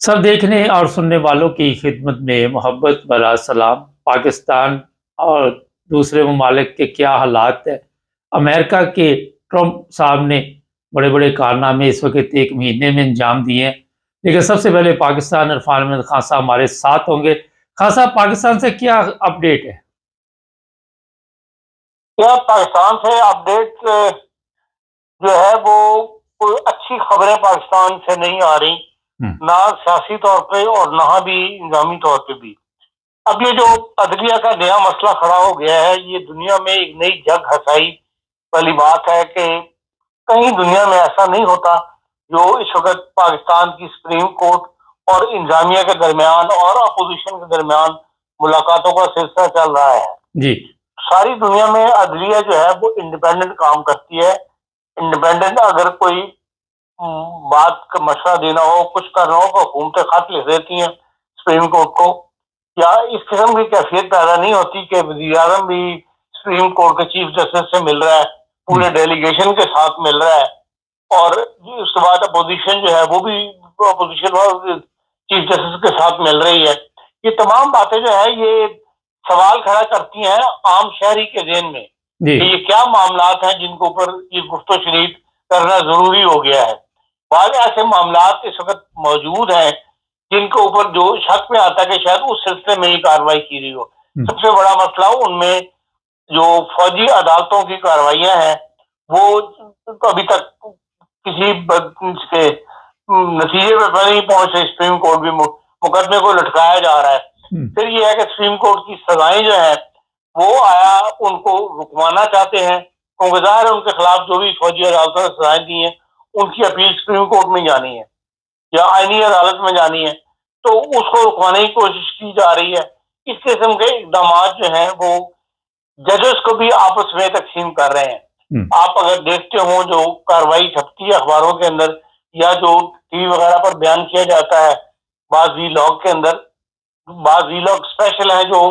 सब देखने और सुनने वालों की खिदमत में मोहब्बत भरा सलाम। पाकिस्तान और दूसरे ममालिक के क्या हालात है। अमेरिका के ट्रंप साहब ने बड़े बड़े कारनामे इस वक्त एक महीने में अंजाम दिए हैं, लेकिन सबसे पहले पाकिस्तान इरफान अहमद खान साहब हमारे साथ होंगे। खान साहब, पाकिस्तान से क्या अपडेट है? या पाकिस्तान से अपडेट जो है वो कोई अच्छी खबरें पाकिस्तान से नहीं आ रही, ना सियासी तौर पे और ना भी इंजामी तौर पे भी। अब ये जो अदलिया का नया मसला खड़ा हो गया है, ये दुनिया में एक नई जग हंसाई वाली बात है कि कहीं दुनिया में ऐसा नहीं होता जो इस वक्त पाकिस्तान की सुप्रीम कोर्ट और इंजामिया के दरमियान और अपोजिशन के दरमियान मुलाकातों का सिलसिला चल रहा है जी। सारी दुनिया में अदलिया जो है वो इंडिपेंडेंट काम करती है। इंडिपेंडेंट अगर कोई बात का मशवरा देना हो, कुछ करना हो, तो हुकूमतें खत लिख देती हैं सुप्रीम कोर्ट को। या इस किस्म की कैफियत पैदा नहीं होती कि वज़ीर आज़म भी सुप्रीम कोर्ट के चीफ जस्टिस से मिल रहा है, पूरे डेलीगेशन के साथ मिल रहा है, और उसके बाद अपोजिशन जो है वो भी अपोजिशन चीफ जस्टिस के साथ मिल रही है। ये तमाम बातें जो है ये सवाल खड़ा करती हैं आम शहरी के ज़हन में कि ये क्या मामलात हैं जिनके ऊपर ये गुफ्तो शरीफ करना जरूरी हो गया है। बाद ऐसे मामलात इस वक्त मौजूद हैं जिनके ऊपर जो शक में आता है कि शायद उस सिलसिले में ही कार्रवाई की गई हो। सबसे बड़ा मसला उनमें जो फौजी अदालतों की कार्रवाइयां हैं वो अभी तक किसी के नतीजे पर नहीं पहुंचे। सुप्रीम कोर्ट भी मुकदमे को लटकाया जा रहा है। फिर ये है कि सुप्रीम कोर्ट की सजाएं जो है वो आया उनको रुकवाना चाहते हैं, क्योंकि ज़ाहिर है उनके खिलाफ जो भी फौजी अदालतों ने सजाएं दी हैं उनकी अपील सुप्रीम कोर्ट में जानी है या आईनी अदालत में जानी है, तो उसको रुकवाने की कोशिश की जा रही है। इस किस्म के इकदाम जो हैं वो जजेस को भी आपस में तकसीम कर रहे हैं। आप अगर देखते हो जो कार्रवाई छपती है अखबारों के अंदर या जो टीवी वगैरह पर बयान किया जाता है बाज़ वीलॉग के अंदर, बाज़ वीलॉग स्पेशल है जो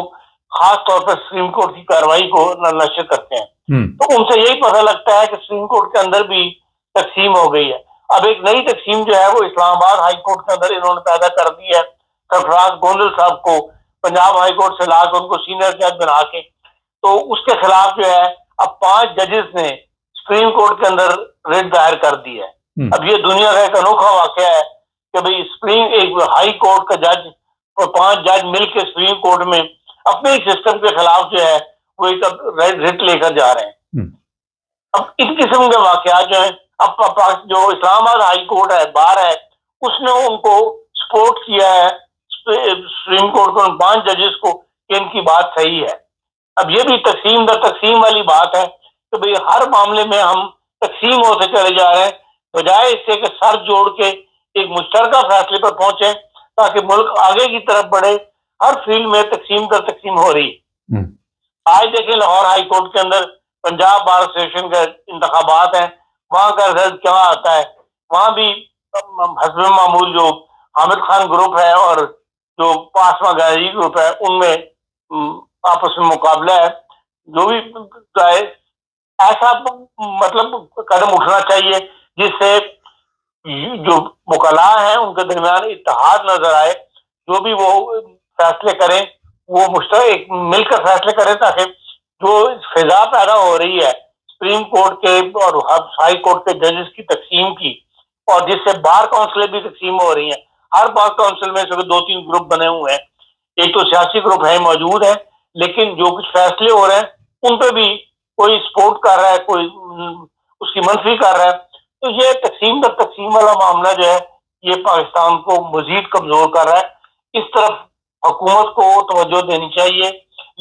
खास तौर पर सुप्रीम कोर्ट की कार्रवाई को नशर करते हैं, तो उनसे यही पता लगता है कि सुप्रीम कोर्ट के अंदर भी तकसीम हो गई है। अब एक नई तकसीम जो है वो इस्लामाबाद हाई कोर्ट के अंदर इन्होंने पैदा कर दी है। सरफराज गोंदल साहब को पंजाब हाई कोर्ट से लाकर उनको सीनियर जज बना के, तो उसके खिलाफ जो है अब 5 जजेस ने सुप्रीम कोर्ट के अंदर रिट दायर कर दी है। अब ये दुनिया का एक अनोखा वाकया है कि भाई सुप्रीम एक हाई कोर्ट का जज और 5 जज मिलकर सुप्रीम कोर्ट में अपने सिस्टम के खिलाफ जो है वो एक रिट लेकर जा रहे हैं। अब इस किस्म के वाकयात जो है अब जो इस्लामाबाद हाई कोर्ट है बार है उसने उनको सपोर्ट किया है सुप्रीम कोर्ट को, 5 जजेस को, कि इनकी बात सही है। अब ये भी तकसीम दर तकसीम वाली बात है कि भाई हर मामले में हम तकसीम होते चले जा रहे हैं, बजाय इससे कि सर जोड़ के एक मुश्तरका फैसले पर पहुंचे ताकि मुल्क आगे की तरफ बढ़े। हर फील्ड में तकसीम दर तकसीम हो रही है। आज देखें लाहौर हाई कोर्ट के अंदर पंजाब बार एसोसिएशन के इंतखाबात हैं, वहां का रिजल्ट क्या आता है। वहां भी हस्ब मामूल जो हामिद खान ग्रुप है और जो पासमा गैरी ग्रुप है उनमें आपस में मुकाबला है। जो भी चाहे ऐसा मतलब कदम उठना चाहिए जिससे जो मुकला है उनके दरमियान इत्तेहाद नजर आए। जो भी वो फैसले करें वो मुश्तरक मिलकर फैसले करें ताकि जो फिजा पैदा हो रही है सुप्रीम कोर्ट के और हाई कोर्ट के जजेस की तकसीम की, और जिससे बार काउंसिल भी तकसीम हो रही हैं। हर बार काउंसिल में 2-3 ग्रुप बने हुए हैं। एक तो सियासी ग्रुप है मौजूद है, लेकिन जो कुछ फैसले हो रहे हैं उन पर भी कोई सपोर्ट कर रहा है, कोई उसकी मंफी कर रहा है। तो ये तकसीम दर तकसीम वाला मामला जो है ये पाकिस्तान को मजीद कमजोर कर रहा है। इस तरफ हुकूमत को तवज्जो देनी चाहिए,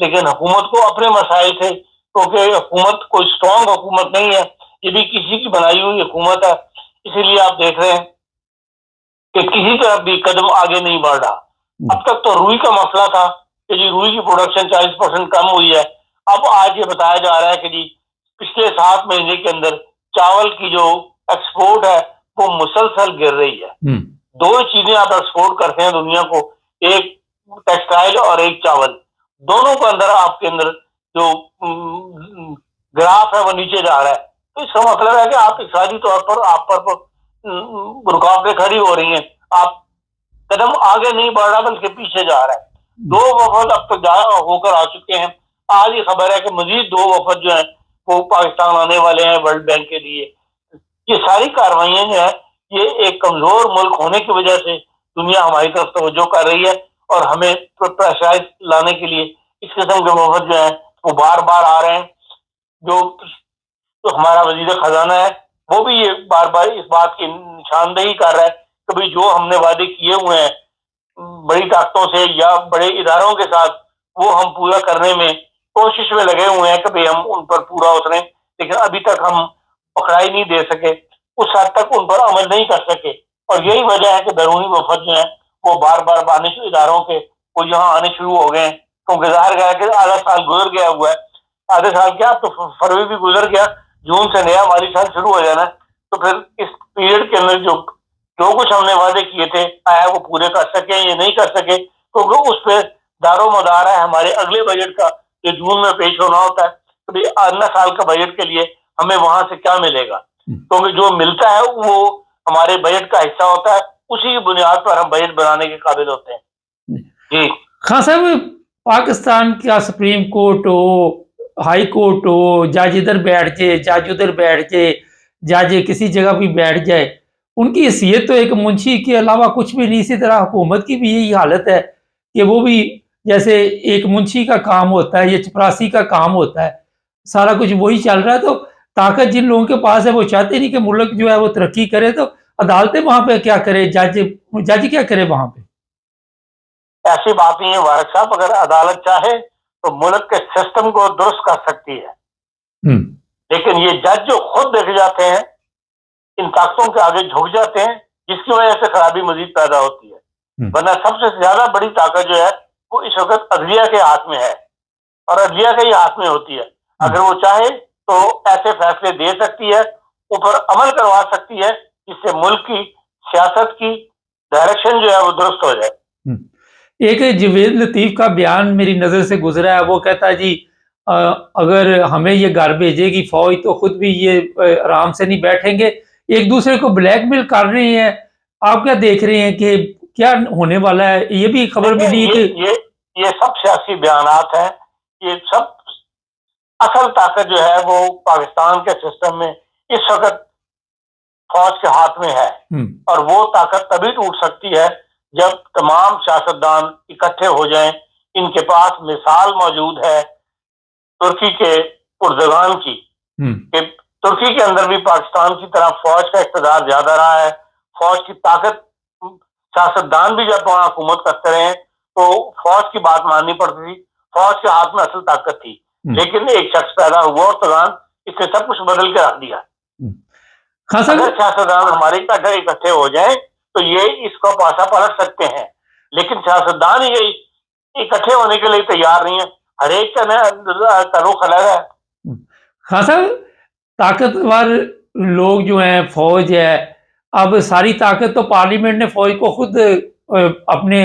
लेकिन हुकूमत को अपने मसाइल थे, क्योंकि हुकूमत कोई स्ट्रॉन्ग हुकूमत नहीं है, ये भी किसी की बनाई हुई हुकूमत है। इसीलिए आप देख रहे हैं कि किसी तरफ भी कदम आगे नहीं बढ़ रहा। अब तक तो रुई का मसला था कि जी रुई की प्रोडक्शन 40% कम हुई है। अब आज ये बताया जा रहा है कि जी पिछले 7 महीने के अंदर चावल की जो एक्सपोर्ट है वो मुसलसल गिर रही है। 2 चीजें आप एक्सपोर्ट करते हैं दुनिया को, एक टेक्सटाइल और एक चावल। दोनों के अंदर आपके अंदर जो ग्राफ है वो नीचे जा रहा है। तो इसका मतलब है कि आप इकसादी तौर पर आप पर रुकावटें खड़ी हो रही हैं। आप قدم آگے نہیں بڑھ رہا بلکہ پیچھے جا رہا ہے. 2 وفد اب تک ہو کر آ چکے ہیں. آج یہ خبر ہے کہ مزید 2 وفد جو ہیں وہ پاکستان آنے والے ہیں ورلڈ بینک کے لیے. یہ ساری کاروائیاں جو ہیں یہ ایک کمزور ملک ہونے کی وجہ سے دنیا ہماری طرف توجہ کر رہی ہے اور ہمیں پریشرائز لانے کے لیے اس قسم کے وفد جو ہیں وہ بار بار آ رہے ہیں. جو ہمارا وزیر خزانہ ہے وہ بھی یہ بار بار اس بات کی نشاندہی کر رہا ہے کہ بھئی جو ہم نے وعدے کیے ہوئے ہیں بڑی طاقتوں سے یا بڑے اداروں کے ساتھ وہ ہم پورا کرنے میں کوشش میں لگے ہوئے ہیں کہ بھئی ہم ان پر پورا اتریں, لیکن ابھی تک ہم پکڑائی نہیں دے سکے, اس حد تک ان پر عمل نہیں کر سکے. اور یہی وجہ ہے کہ بیرونی وفد جو ہیں وہ بار بار بانش اداروں کے وہ یہاں آنے شروع ہو گئے ہیں, کیونکہ ظاہر گیا کہ آدھا سال گزر گیا ہوا ہے. آدھے سال کیا تو فروری بھی گزر گیا, جون سے نیا مالی سال شروع ہو جانا ہے. تو پھر اس پیریڈ کے اندر جو کچھ ہم نے وعدے کیے تھے آیا وہ پورے کر سکے یا نہیں کر سکے, کیونکہ اس پہ دار و مدار ہے ہمارے اگلے بجٹ کا جو جون میں پیش ہونا ہوتا ہے. تو اگلا سال کا بجٹ کے لیے ہمیں وہاں سے کیا ملے گا, کیونکہ جو ملتا ہے وہ ہمارے بجٹ کا حصہ ہوتا ہے, اسی کی بنیاد پر ہم بجٹ بنانے کے قابل ہوتے ہیں. جی خان صاحب, پاکستان کا سپریم کورٹ ہو, ہائی کورٹ ہو, جج ادھر بیٹھ جائے جج ادھر بیٹھ جائے, جج کسی جگہ بھی بیٹھ جائے, ان کی حیثیت تو ایک منشی کے علاوہ کچھ بھی نہیں. اسی طرح حکومت کی بھی یہی حالت ہے کہ وہ بھی جیسے ایک منشی کا کام ہوتا ہے یا چپراسی کا کام ہوتا ہے, سارا کچھ وہی چل رہا ہے. تو طاقت جن لوگوں کے پاس ہے وہ چاہتے نہیں کہ ملک جو ہے وہ ترقی کرے, تو عدالتیں وہاں پہ کیا کرے, جج کیا کرے وہاں پہ؟ ایسی بات نہیں ہے وارث صاحب, اگر عدالت چاہے تو ملک کے سسٹم کو درست کر سکتی ہے, لیکن یہ جج جو خود دیکھ جاتے ہیں ان طاقتوں کے آگے جھک جاتے ہیں, جس کی وجہ سے خرابی مزید پیدا ہوتی ہے. ورنہ سب سے زیادہ بڑی طاقت جو ہے وہ اس وقت عدلیہ کے ہاتھ میں ہے, اور عدلیہ کے ہی ہاتھ میں ہوتی ہے. اگر وہ چاہے تو ایسے فیصلے دے سکتی ہے, اوپر عمل کروا سکتی ہے, جس سے ملک کی سیاست کی ڈائریکشن جو ہے وہ درست ہو جائے. ایک جوید لطیف کا بیان میری نظر سے گزرا ہے, وہ کہتا ہے جی اگر ہمیں یہ گھر بھیجے گی فوج تو خود بھی یہ آرام سے نہیں بیٹھیں گے, ایک دوسرے کو بلیک میل کر رہے ہیں. آپ کیا دیکھ رہے ہیں کہ کیا ہونے والا ہے؟ یہ بھی خبر ملی کہ یہ سب سیاسی بیانات ہیں, یہ سب اصل طاقت جو ہے وہ پاکستان کے سسٹم میں اس وقت فوج کے ہاتھ میں ہے, اور وہ طاقت تبھی ٹوٹ سکتی ہے جب تمام سیاستدان اکٹھے ہو جائیں. ان کے پاس مثال موجود ہے ترکی کے اردگان کی, کہ ترکی کے اندر بھی پاکستان کی طرح فوج کا اقتدار زیادہ رہا ہے. فوج کی طاقت, سیاستدان بھی جب وہاں حکومت کرتے رہے تو فوج کی بات ماننی پڑتی تھی, فوج کے ہاتھ میں اصل طاقت تھی. لیکن ایک شخص پیدا ہوا اردگان, اس نے سب کچھ بدل کے رکھ دیا. اگر سیاستدان ہمارے اکٹھے ہو جائیں تو یہ اس کو پاسا پلٹ سکتے ہیں, لیکن سیاستدان یہ اکٹھے ہونے کے لیے تیار نہیں ہے. ہر ایک کا رخ الگ ہے. خان صاحب, طاقتور لوگ جو ہیں فوج ہے, اب ساری طاقت تو پارلیمنٹ نے فوج کو خود اپنے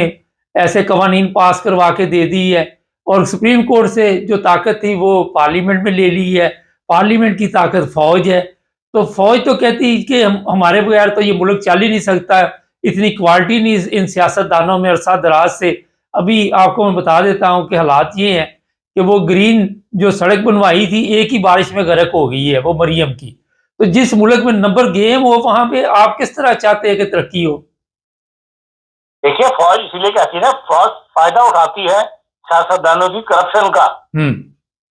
ایسے قوانین پاس کروا کے دے دی ہے, اور سپریم کورٹ سے جو طاقت تھی وہ پارلیمنٹ میں لے لی ہے. پارلیمنٹ کی طاقت فوج ہے, تو فوج تو کہتی کہ ہمارے بغیر تو یہ ملک چل ہی نہیں سکتا, اتنی کوالٹی نہیں ان سیاستدانوں میں عرصہ دراز سے. ابھی آپ کو میں بتا دیتا ہوں کہ حالات یہ ہیں کہ وہ گرین جو سڑک بنوائی تھی ایک ہی بارش میں غرق ہو گئی ہے, وہ مریم کی. تو جس ملک میں نمبر گیم ہو وہاں پہ آپ کس طرح چاہتے ہیں کہ ترقی ہو؟ دیکھیے فوج اسی لیے کہتی ہے نا, فوج فائدہ اٹھاتی ہے سیاستدانوں کی کرپشن کا.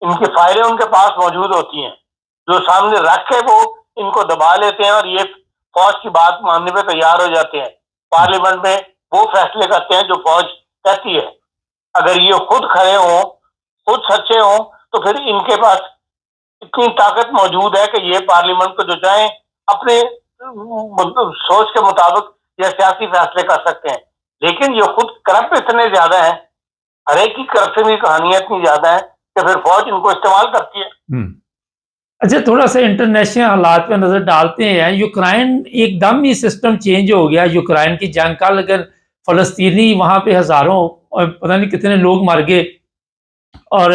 ان کی فائلیں ان کے پاس موجود ہوتی ہیں, جو سامنے رکھ کے وہ ان کو دبا لیتے ہیں, اور یہ فوج کی بات ماننے پہ تیار ہو جاتے ہیں. پارلیمنٹ میں وہ فیصلے کرتے ہیں جو فوج کہتی ہے. اگر یہ خود کھڑے ہوں, خود سچے ہوں, تو پھر ان کے پاس اتنی طاقت موجود ہے کہ یہ پارلیمنٹ کو جو چاہیں اپنے سوچ کے مطابق یہ سیاسی فیصلے کر سکتے ہیں. لیکن یہ خود کرپٹ اتنے زیادہ ہیں, ہر ایک کی کرپشن کی کہانیاں اتنی زیادہ ہیں کہ پھر فوج ان کو استعمال کرتی ہے. اچھا, تھوڑا سا انٹرنیشنل حالات پہ نظر ڈالتے ہیں. یوکرائن ایک دم ہی سسٹم چینج ہو گیا. یوکرائن کی جنگ کا, اگر فلسطینی وہاں پہ ہزاروں پتہ نہیں کتنے لوگ مر گئے, اور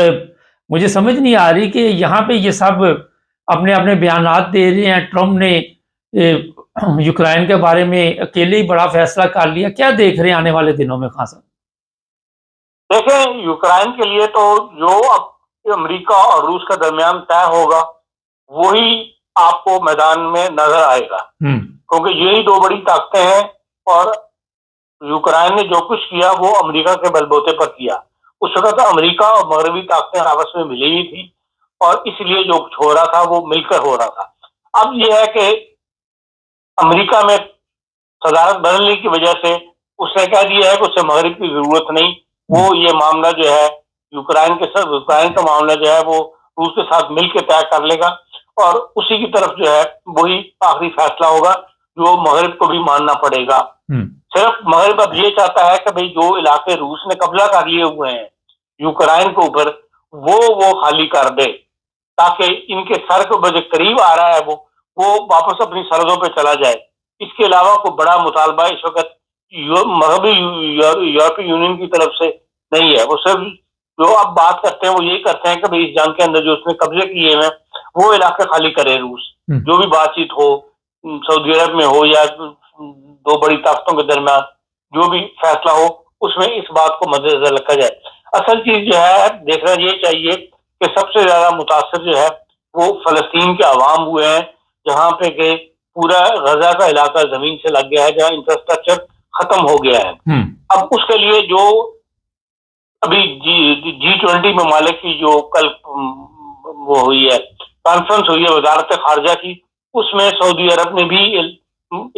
مجھے سمجھ نہیں آ رہی کہ یہاں پہ یہ سب اپنے اپنے بیانات دے رہے ہیں. ٹرمپ نے यूक्रेन के बारे में अकेले ही बड़ा फैसला कर लिया, क्या देख रहे हैं आने वाले दिनों में खान साहब? देखें, यूक्रेन के लिए तो जो अब अमेरिका और रूस के दरमियान तय होगा वही आपको मैदान में नजर आएगा, क्योंकि यही दो बड़ी ताकतें हैं और यूक्रेन ने जो कुछ किया वो अमेरिका के बलबूते पर किया। उस वक्त अमेरिका और मगरबी ताकतें आपस में मिली हुई थी और इसलिए जो कुछ हो रहा था वो मिलकर हो रहा था। अब यह है कि अमेरिका में सदारत बदलने की वजह से उसने कह दिया है कि उसे मगरब की जरूरत नहीं, वो ये मामला जो है यूक्रेन का मामला जो है वो रूस के साथ मिलकर तय कर लेगा और उसी की तरफ जो है वही आखिरी फैसला होगा जो मगरब को भी मानना पड़ेगा। सिर्फ मगरब अब ये चाहता है कि भाई जो इलाके रूस ने कब्जा कर लिए हुए हैं यूक्रेन के ऊपर वो खाली कर दे, ताकि इनके सर को जो करीब आ रहा है वो वापस अपनी सरहदों पे चला जाए। इसके अलावा कोई बड़ा मुतालबा इस वक्त मगरबी यूरोपीय यूनियन की तरफ से नहीं है। वो सिर्फ जो अब बात करते हैं वो यही करते हैं कि भाई इस जंग के अंदर जो उसने कब्जे किए हैं वो इलाके खाली करे रूस। जो भी बातचीत हो सऊदी अरब में हो या दो बड़ी ताकतों के दरमियान जो भी फैसला हो उसमें इस बात को मद्देनजर रखा जाए। असल चीज जो है देखना ये चाहिए कि सबसे ज्यादा मुतासर जो है वो फलस्तीन के अवाम हुए हैं, जहाँ पे के पूरा गजा का इलाका जमीन से लग गया है, जहाँ इंफ्रास्ट्रक्चर खत्म हो गया है। अब उसके लिए जो अभी G20 ममालिक की जो कल वो हुई है कॉन्फ्रेंस हुई है वजारत खारजा की, उसमें सऊदी अरब ने भी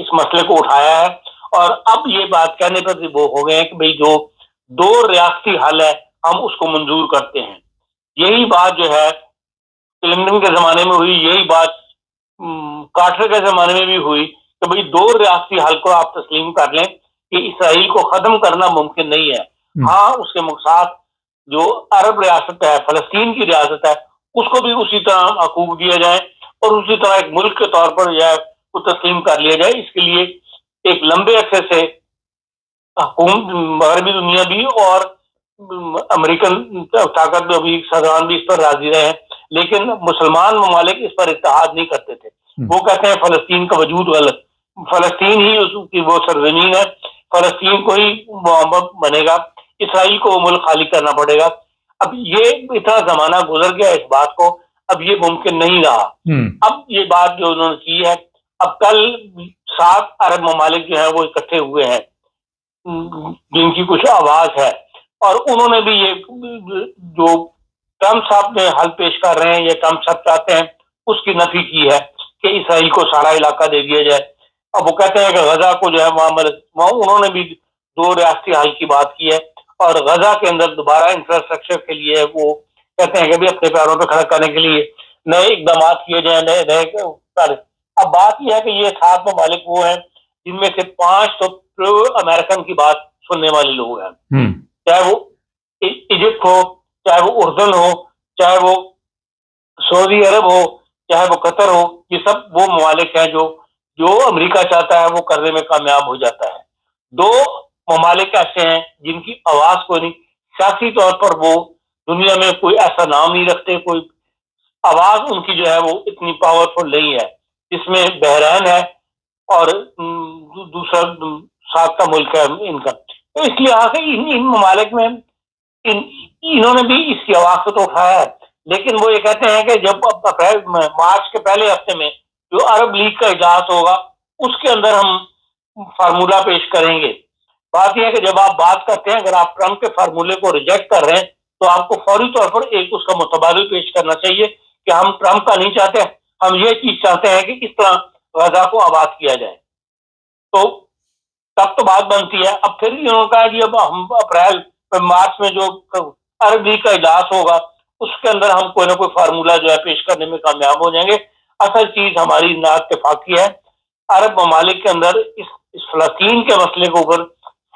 इस मसले को उठाया है और अब ये बात कहने पर वो हो गए हैं कि भाई जो दो रियासती हल है हम उसको मंजूर करते हैं। यही बात जो है क्लिंटन के जमाने में हुई, यही बात कार्टर के जमाने में भी हुई कि भाई दो रियासती हल को आप तस्लीम कर लें कि इसराइल को खत्म करना मुमकिन नहीं है। हाँ, उसके साथ जो अरब रियासत है फलस्तीन की रियासत है उसको भी उसी तरह हकूक दिया जाए और उसी तरह एक मुल्क के तौर पर जो है वो तस्लीम कर लिया जाए। इसके लिए एक लंबे अरसे से मगरबी दुनिया भी और अमेरिकन ताकत भी अभी सदरान भी इस पर राजी रहे हैं, लेकिन मुसलमान ममालिक इस पर इत्तेहाद नहीं करते थे। वो कहते हैं फलस्तीन का वजूद गलत, फलस्तीन ही उसकी वो सरजमीन है, फलस्तीन को ही बनेगा, इसराइल को मुल्क खाली करना पड़ेगा। अब ये इतना जमाना गुजर गया इस बात को, अब ये मुमकिन नहीं रहा। अब ये बात जो उन्होंने की है, अब कल 7 अरब ममालिक जो है वो इकट्ठे हुए हैं जिनकी कुछ आवाज है और उन्होंने भी ये जो ट्रम्प साहब ने हल पेश कर रहे हैं या ट्रम्प साहब चाहते हैं उसकी नफी की है कि इसराइल को सारा इलाका दे दिया जाए। अब वो कहते हैं कि गजा को जो है वहां उन्होंने भी दो रियासती हल की बात की है और गजा के अंदर दोबारा इंफ्रास्ट्रक्चर के लिए वो कहते हैं कि भी अपने पैरों पर खड़ा करने के लिए नए इकदाम किए जाए, नए कार्य। अब बात यह है कि ये 7 ममालिक वो हैं जिनमें से 5 तो प्रो अमेरिकन की बात सुनने वाले लोग हैं, चाहे वो इजिप्ट हो, चाहे वो उर्दन हो, चाहे वो सऊदी अरब हो, चाहे वो कतर हो, ये सब वो ममालिक हैं जो अमेरिका चाहता है वो करने में कामयाब हो जाता है। 2 ममालिक ऐसे हैं जिनकी आवाज को नहीं, सियासी तौर पर वो दुनिया में कोई ऐसा नाम नहीं रखते, कोई आवाज उनकी जो है वो इतनी पावरफुल नहीं है, जिसमें बहरैन है और दूसरा 7 का मुल्क है इनका। तो इसलिए आगे इन ममालिक में इन्होंने भी इसकी आवाज को तो उठाया है, लेकिन वो ये कहते हैं कि जब अप्रैल मार्च के पहले हफ्ते में जो अरब लीग का इजलास होगा उसके अंदर हम फार्मूला पेश करेंगे। बात यह है कि जब आप बात करते हैं, अगर आप ट्रम्प के फार्मूले को रिजेक्ट कर रहे हैं तो आपको फौरी तौर पर एक उसका मुतबादिल पेश करना चाहिए कि हम ट्रम्प का नहीं चाहते, हम ये चीज चाहते हैं कि इस तरह गजा को आबाद किया जाए। तो तब तो बात बनती है। अब फिर इन्होंने कहा कि अब हम अप्रैल मार्च में जो अरब लीग का इजलास होगा उसके अंदर हम कोई ना कोई फार्मूला जो है पेश करने में कामयाब हो जाएंगे। असल चीज हमारी ना इत्तेफाकी है, अरब ममालिक के अंदर इस फलस्तीन के मसले के ऊपर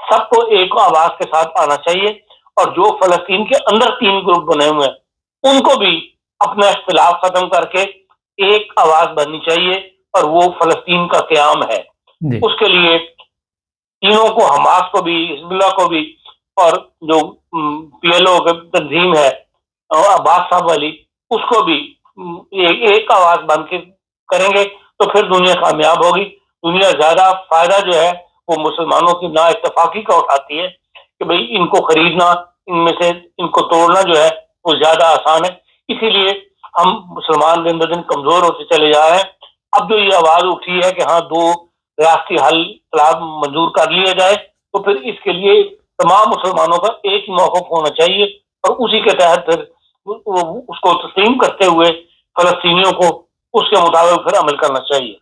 सबको एक आवाज के साथ आना चाहिए और जो फलस्तीन के अंदर 3 ग्रुप बने हुए हैं उनको भी अपना इख्तिलाफ खत्म करके एक आवाज बननी चाहिए और वो फलस्तीन का क़याम है। उसके लिए तीनों को, हमास को भी, हिजबुल्लाह को भी और जो PLO की तंजीम है अब्बास साहब वाली, उसको भी एक आवाज बन के करेंगे तो फिर दुनिया कामयाब होगी دنیا زیادہ فائدہ جو ہے وہ مسلمانوں کی نا اتفاقی کا اٹھاتی ہے کہ بھئی ان کو خریدنا، ان میں سے ان کو توڑنا جو ہے وہ زیادہ آسان ہے. اسی لیے ہم مسلمان دن بدن کمزور ہوتے چلے جا رہے ہیں. اب جو یہ آواز اٹھی ہے کہ ہاں 2 ریاستی حل طلب منظور کر لیا جائے، تو پھر اس کے لیے تمام مسلمانوں کا ایک ہی موقف ہونا چاہیے، اور اسی کے تحت پھر اس کو تسلیم کرتے ہوئے فلسطینیوں کو اس کے مطابق پھر عمل کرنا چاہیے.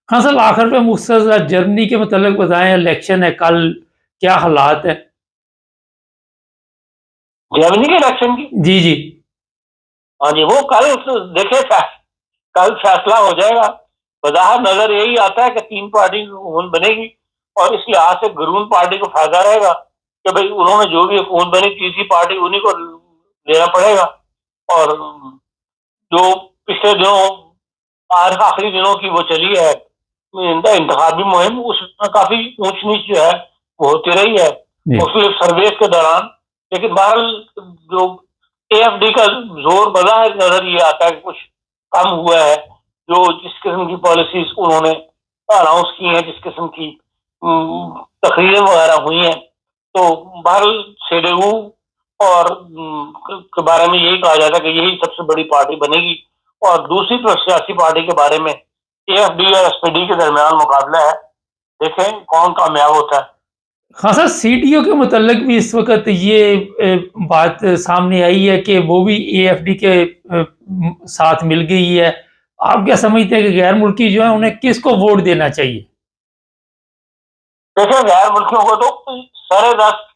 ہاں صاحب، آخر پہ مختصر جرمنی کے متعلق بتائیں، الیکشن ہے کل، کیا حالات ہیں؟ جرمنی کے الیکشن کی جی جی ہاں جی، وہ کل دیکھے کل فیصلہ ہو جائے گا. بظاہر نظر یہی آتا ہے کہ 3 پارٹی حکومت بنے گی، اور اس لحاظ سے گرون پارٹی کو فائدہ رہے گا کہ بھئی انہوں نے جو بھی حکومت بنی تیسری پارٹی انہیں کو لینا پڑے گا. اور جو پچھلے دنوں آخری دنوں کی وہ چلی ہے انتخابی مہم، اس میں کافی اونچ نیچ جو ہے وہ ہوتی رہی ہے مختلف سرویز کے دوران. لیکن بہرحال جو AFD کا زور بظاہر نظر یہ آتا ہے کہ کچھ کم ہوا ہے. جو جس قسم کی پالیسیز انہوں نے اناؤنس کی ہیں، جس قسم کی تقریریں وغیرہ ہوئی ہیں، تو بہرحال CDU اور کے بارے میں یہی کہا جاتا ہے کہ یہی سب سے بڑی پارٹی بنے گی. اور دوسری طرف سیاسی پارٹی کے بارے میں AFD اور SPD کے درمیان مقابلہ ہے، دیکھیں کون کامیاب ہوتا ہے. خاصا CDU کے متعلق بھی اس وقت یہ بات سامنے آئی ہے کہ وہ بھی AFD کے ساتھ مل گئی ہے. آپ کیا سمجھتے ہیں کہ غیر ملکی جو ہیں انہیں کس کو ووٹ دینا چاہیے؟ دیکھیں غیر ملکیوں کو تو سر دست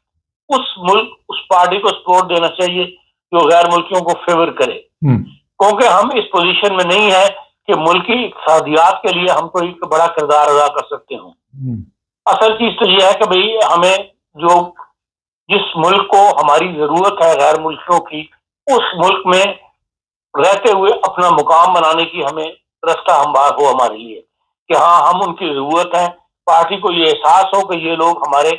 اس پارٹی کو سپورٹ دینا چاہیے جو غیر ملکیوں کو فیور کرے، کیونکہ ہم اس پوزیشن میں نہیں ہے کہ ملکی اقتصادیات کے لیے ہم کوئی بڑا کردار ادا کر سکتے ہوں. اصل چیز تو یہ ہے کہ بھئی ہمیں جس ملک کو ہماری ضرورت ہے غیر ملکیوں کی، اس ملک میں رہتے ہوئے اپنا مقام بنانے کی ہمیں رستہ ہموار ہو ہمارے لیے، کہ ہاں ہم ان کی ضرورت ہے. پارٹی کو یہ احساس ہو کہ یہ لوگ ہمارے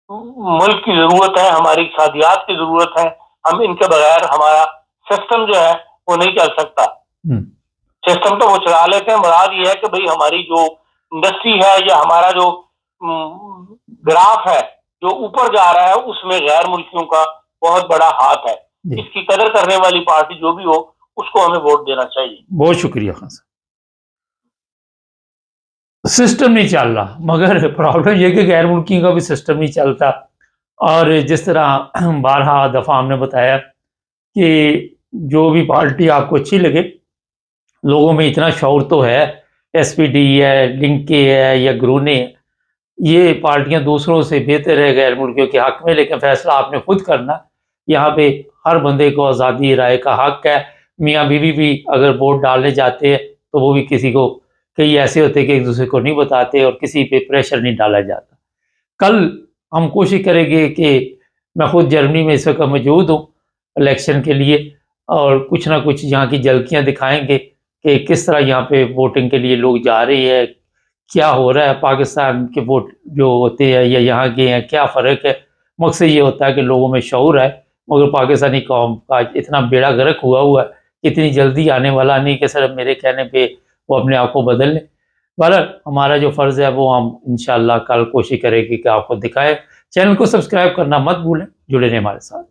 ملک کی ضرورت ہے، ہماری اقتصادیات کی ضرورت ہے، ہم ان کے بغیر ہمارا سسٹم جو ہے وہ نہیں چل سکتا. سسٹم تو وہ چلا لیتے ہیں، مراد یہ ہے کہ بھئی ہماری جو انڈسٹری ہے یا ہمارا جو گراف ہے جو اوپر جا رہا ہے، اس میں غیر ملکیوں کا بہت بڑا ہاتھ ہے. اس کی قدر کرنے والی پارٹی جو بھی ہو اس کو ہمیں ووٹ دینا چاہیے. بہت شکریہ خان صاحب. سسٹم نہیں چل رہا، مگر پرابلم یہ کہ غیر ملکی کا بھی سسٹم نہیں چلتا. اور جس طرح بارہا دفعہ ہم نے بتایا کہ جو بھی پارٹی آپ کو اچھی لگے، لوگوں میں اتنا شعور تو ہے، SPD ہے، لنکے ہے یا گرونے ہے، یہ پارٹیاں دوسروں سے بہتر ہے غیر ملکیوں کے حق میں، لیکن فیصلہ آپ نے خود کرنا. یہاں پہ ہر بندے کو آزادی رائے کا حق ہے. میاں بیوی بھی اگر ووٹ ڈالنے جاتے ہیں تو وہ بھی کسی کو، کئی ایسے ہوتے کہ ایک دوسرے کو نہیں بتاتے اور کسی پہ پریشر نہیں ڈالا جاتا. کل ہم کوشش کریں گے کہ میں خود جرمنی میں اس وقت موجود ہوں الیکشن کے لیے، اور کچھ نہ کچھ یہاں کی جھلکیاں دکھائیں گے کہ کس طرح یہاں پہ ووٹنگ کے لیے لوگ جا رہے ہیں، کیا ہو رہا ہے، پاکستان کے ووٹ جو ہوتے ہیں یا یہاں کے ہیں کیا فرق ہے. مقصد یہ ہوتا ہے کہ لوگوں میں شعور ہے، مگر پاکستانی قوم کا اتنا بیڑا غرق ہوا ہے، اتنی جلدی آنے والا نہیں کہ صرف میرے کہنے پہ وہ اپنے آپ کو بدل لیں. بہرحال ہمارا جو فرض ہے وہ ہم انشاءاللہ کل کوشش کریں گے کہ آپ کو دکھائیں. چینل کو سبسکرائب کرنا مت بھولیں، جڑے رہیں ہمارے ساتھ.